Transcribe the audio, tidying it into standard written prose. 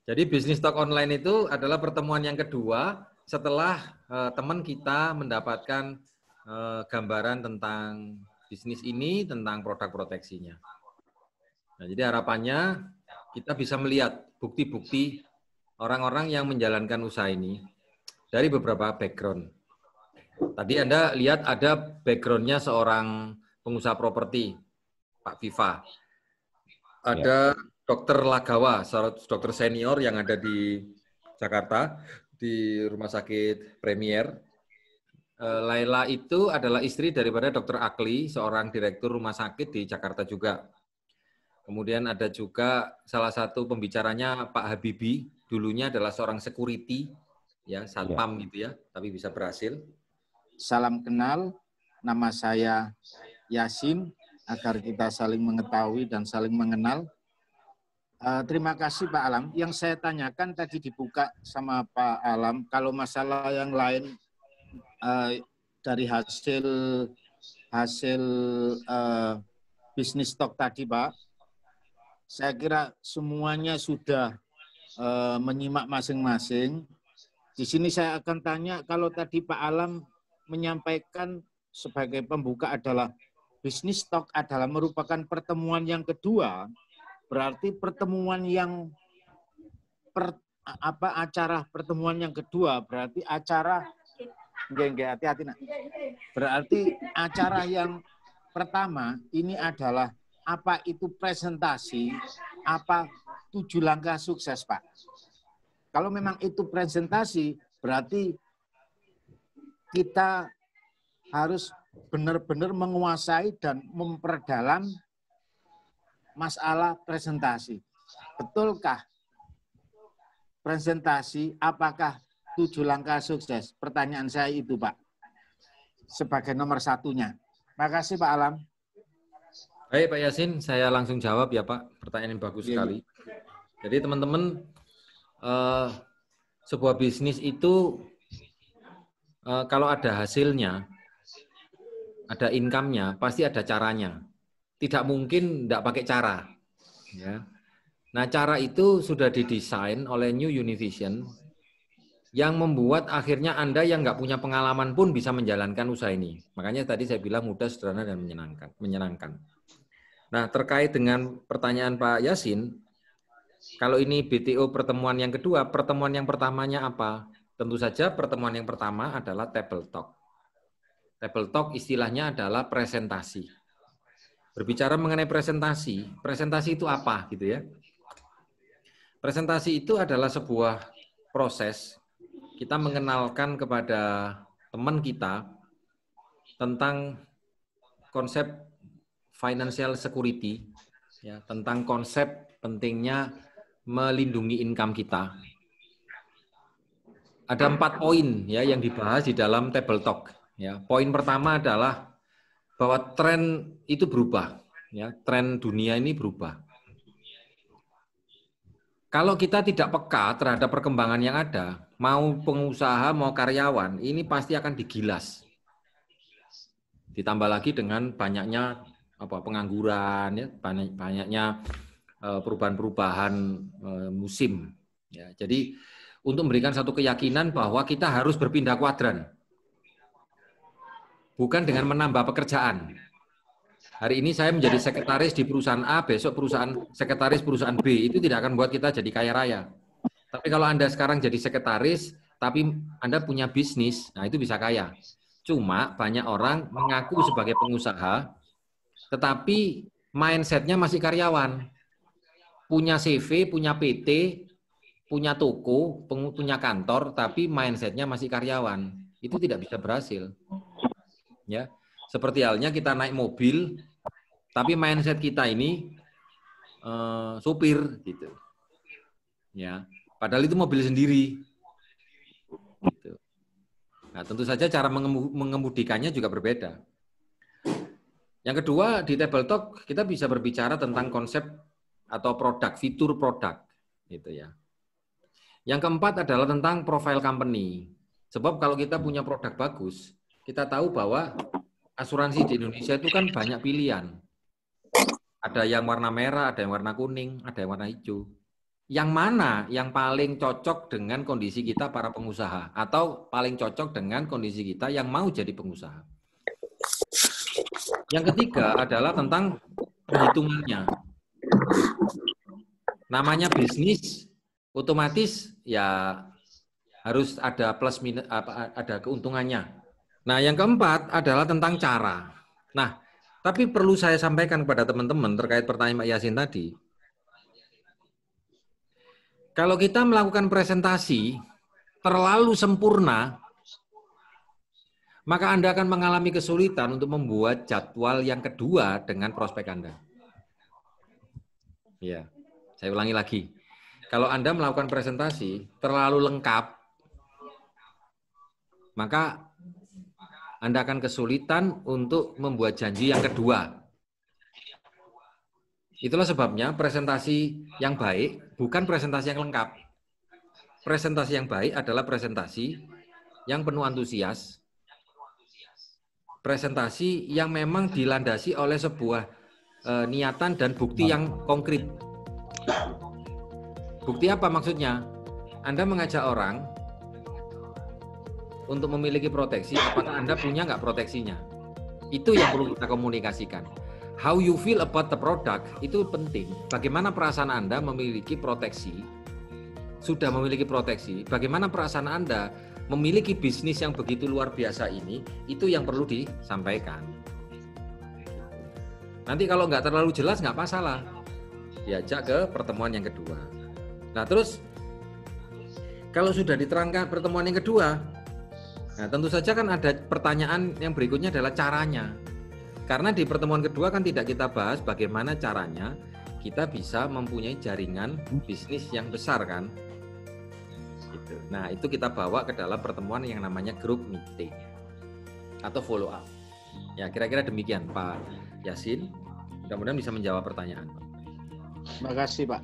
Jadi bisnis talk online itu adalah pertemuan yang kedua setelah teman kita mendapatkan gambaran tentang bisnis ini, tentang produk proteksinya. Nah, jadi harapannya kita bisa melihat bukti-bukti orang-orang yang menjalankan usaha ini dari beberapa background. Tadi Anda lihat ada background-nya seorang pengusaha properti, Pak Viva. Ada Dokter Lagawa, dokter senior yang ada di Jakarta, di Rumah Sakit Premier. Laila itu adalah istri daripada Dokter Akli, seorang direktur rumah sakit di Jakarta juga. Kemudian ada juga salah satu pembicaranya Pak Habibie, dulunya adalah seorang security, ya satpam gitu ya, tapi bisa berhasil. Salam kenal, nama saya Yasin, agar kita saling mengetahui dan saling mengenal. Terima kasih Pak Alam. Yang saya tanyakan tadi dibuka sama Pak Alam, kalau masalah yang lain dari hasil bisnis talk tadi Pak, saya kira semuanya sudah menyimak masing-masing. Di sini saya akan tanya, kalau tadi Pak Alam menyampaikan sebagai pembuka adalah bisnis talk adalah merupakan pertemuan yang kedua, berarti pertemuan yang acara pertemuan yang kedua berarti acara hati-hati nak. Berarti acara yang pertama ini adalah apa itu presentasi, apa 7 langkah sukses, Pak. Kalau memang itu presentasi, berarti kita harus benar-benar menguasai dan memperdalam masalah presentasi. Betulkah presentasi, apakah 7 langkah sukses? Pertanyaan saya itu, Pak. Sebagai nomor satunya. Makasih, Pak Alam. Baik, Pak Yasin, saya langsung jawab ya, Pak. Pertanyaan yang bagus sekali. Jadi, teman-teman, sebuah bisnis itu kalau ada hasilnya, ada income-nya, pasti ada caranya. Tidak mungkin tidak pakai cara. Ya. Nah, cara itu sudah didesain oleh New Univision yang membuat akhirnya Anda yang nggak punya pengalaman pun bisa menjalankan usaha ini. Makanya tadi saya bilang mudah, sederhana, dan menyenangkan. Nah, terkait dengan pertanyaan Pak Yasin, kalau ini BTO pertemuan yang kedua, pertemuan yang pertamanya apa? Tentu saja pertemuan yang pertama adalah table talk. Table talk istilahnya adalah presentasi. Berbicara mengenai presentasi, presentasi itu apa gitu ya? Presentasi itu adalah sebuah proses kita mengenalkan kepada teman kita tentang konsep financial security, ya, tentang konsep pentingnya melindungi income kita. Ada 4 poin ya yang dibahas di dalam table talk. Ya, poin pertama adalah bahwa tren itu berubah, ya, tren dunia ini berubah. Kalau kita tidak peka terhadap perkembangan yang ada, mau pengusaha, mau karyawan, ini pasti akan digilas. Ditambah lagi dengan banyaknya pengangguran, ya, banyaknya perubahan-perubahan musim. Ya, jadi untuk memberikan satu keyakinan bahwa kita harus berpindah kuadran, bukan dengan menambah pekerjaan. Hari ini saya menjadi sekretaris di perusahaan A, besok sekretaris perusahaan B, itu tidak akan buat kita jadi kaya raya. Tapi kalau Anda sekarang jadi sekretaris, tapi Anda punya bisnis, nah itu bisa kaya. Cuma banyak orang mengaku sebagai pengusaha, tetapi mindset-nya masih karyawan. Punya CV, punya PT, punya toko, punya kantor, tapi mindset-nya masih karyawan. Itu tidak bisa berhasil. Ya, seperti halnya kita naik mobil, tapi mindset kita ini supir gitu. Ya, padahal itu mobil sendiri. Gitu. Nah, tentu saja cara mengemudikannya juga berbeda. Yang kedua, di table talk kita bisa berbicara tentang konsep atau produk, fitur produk, gitu ya. Yang keempat adalah tentang profile company. Sebab kalau kita punya produk bagus, kita tahu bahwa asuransi di Indonesia itu kan banyak pilihan. Ada yang warna merah, ada yang warna kuning, ada yang warna hijau. yang mana yang paling cocok dengan kondisi kita para pengusaha atau paling cocok dengan kondisi kita yang mau jadi pengusaha. Yang ketiga adalah tentang perhitungannya. Namanya bisnis, otomatis ya harus ada plus minus, ada keuntungannya. Nah, yang keempat adalah tentang cara. Nah, tapi perlu saya sampaikan kepada teman-teman terkait pertanyaan Mbak Yasin tadi. Kalau kita melakukan presentasi terlalu sempurna, maka Anda akan mengalami kesulitan untuk membuat jadwal yang kedua dengan prospek Anda. Ya, saya ulangi lagi. Kalau Anda melakukan presentasi terlalu lengkap, maka Anda akan kesulitan untuk membuat janji yang kedua. Itulah sebabnya presentasi yang baik bukan presentasi yang lengkap. Presentasi yang baik adalah presentasi yang penuh antusias. Presentasi yang memang dilandasi oleh sebuah niatan dan bukti yang konkret. Bukti apa maksudnya? Anda mengajak orang untuk memiliki proteksi, apakah Anda punya nggak proteksinya? Itu yang perlu kita komunikasikan. How you feel about the product itu penting. Bagaimana perasaan Anda memiliki proteksi? Sudah memiliki proteksi. Bagaimana perasaan Anda memiliki bisnis yang begitu luar biasa ini? Itu yang perlu disampaikan. Nanti kalau nggak terlalu jelas nggak masalah. Diajak ke pertemuan yang kedua. Nah terus kalau sudah diterangkan pertemuan yang kedua, nah tentu saja kan ada pertanyaan yang berikutnya adalah caranya. Karena di pertemuan kedua kan tidak kita bahas bagaimana caranya kita bisa mempunyai jaringan bisnis yang besar kan. Gitu. Nah itu kita bawa ke dalam pertemuan yang namanya group meeting atau follow up. Ya kira-kira demikian Pak Yasin. Mudah-mudahan bisa menjawab pertanyaan. Terima kasih Pak.